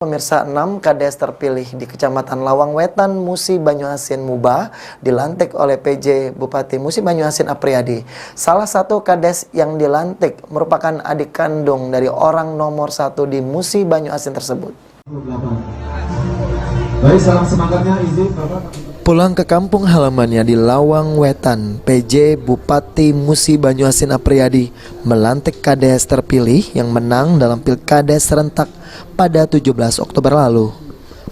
Pemirsa, 6 kades terpilih di Kecamatan Lawang Wetan, Musi Banyuasin, Muba dilantik oleh PJ Bupati Musi Banyuasin Apriyadi. Salah satu kades yang dilantik merupakan adik kandung dari orang nomor 1 di Musi Banyuasin tersebut. Baik, salam semangatnya izin Bapak. Pulang ke kampung halamannya di Lawang Wetan, PJ Bupati Musi Banyuasin Apriyadi melantik kades terpilih yang menang dalam Pilkades serentak pada 17 Oktober lalu.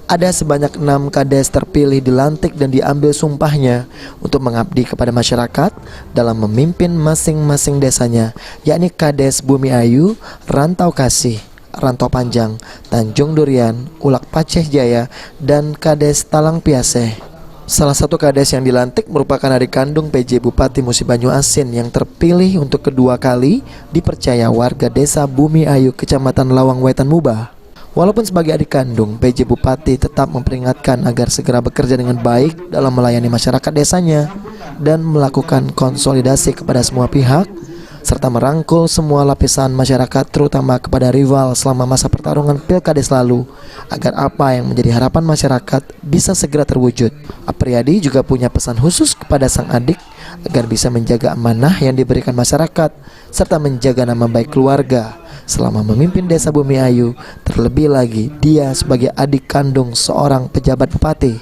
Ada sebanyak 6 kades terpilih dilantik dan diambil sumpahnya untuk mengabdi kepada masyarakat dalam memimpin masing-masing desanya, yakni Kades Bumi Ayu, Rantau Kasih, Rantau Panjang, Tanjung Durian, Ulak Paceh Jaya, dan Kades Talang Piaseh. Salah satu kades yang dilantik merupakan adik kandung PJ Bupati Musi Banyuasin yang terpilih untuk kedua kali dipercaya warga desa Bumi Ayu, Kecamatan Lawang Wetan, Muba. Walaupun sebagai adik kandung, PJ Bupati tetap memperingatkan agar segera bekerja dengan baik dalam melayani masyarakat desanya dan melakukan konsolidasi kepada semua pihak, serta merangkul semua lapisan masyarakat terutama kepada rival selama masa pertarungan Pilkades lalu agar apa yang menjadi harapan masyarakat bisa segera terwujud. Apriyadi juga punya pesan khusus kepada sang adik agar bisa menjaga amanah yang diberikan masyarakat serta menjaga nama baik keluarga selama memimpin desa Bumi Ayu, terlebih lagi dia sebagai adik kandung seorang pejabat bupati.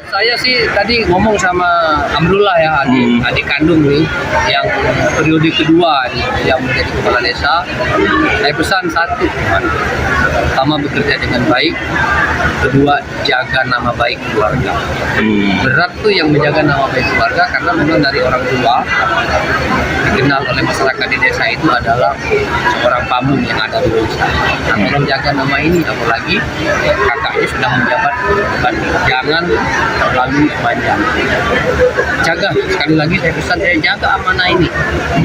Saya sih tadi ngomong sama Amrullah ya, adik kandung nih yang periode kedua nih yang menjadi kepala desa. Saya pesan satu, pertama bekerja dengan baik, kedua jaga nama baik keluarga. Berat tuh yang menjaga nama baik keluarga karena memang dari orang tua dikenal oleh masyarakat di desa itu adalah seorang pamung yang ada di desa. Nah, tolong jaga nama ini, apalagi kakaknya sudah menjabat, jangan terlalu panjang. Jaga, sekali lagi saya pesan, saya jaga amanah ini,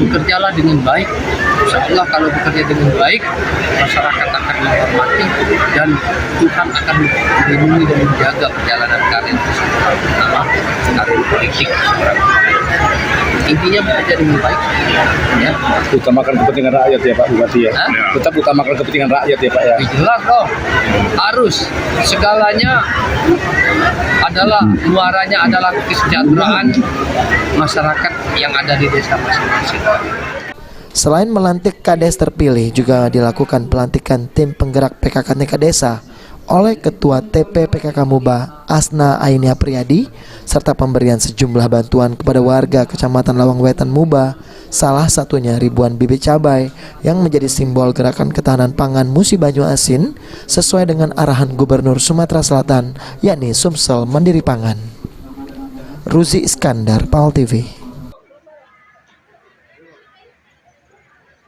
bekerjalah dengan baik. Insya Allah kalau bekerja dengan baik, masyarakat akan menghormati dan Tuhan akan melindungi dan menjaga perjalanan kalian terutama karir politik seorang. Intinya bekerja dengan baik, ya. Utamakan kepentingan rakyat ya Pak Bupati ya. Tetap utamakan kepentingan rakyat ya Pak ya. Jelas dong, harus segalanya adalah muaranya adalah kesejahteraan masyarakat yang ada di desa masing-masing. Selain melantik kades terpilih, juga dilakukan pelantikan tim penggerak PKK tingkat desa oleh Ketua TP PKK Muba Asna Aini Apriyadi, serta pemberian sejumlah bantuan kepada warga Kecamatan Lawang Wetan, Muba, salah satunya ribuan bibit cabai yang menjadi simbol gerakan ketahanan pangan Musi Banyuasin sesuai dengan arahan Gubernur Sumatera Selatan, yakni Sumsel Mandiri Pangan. Ruzi Iskandar, PAL TV.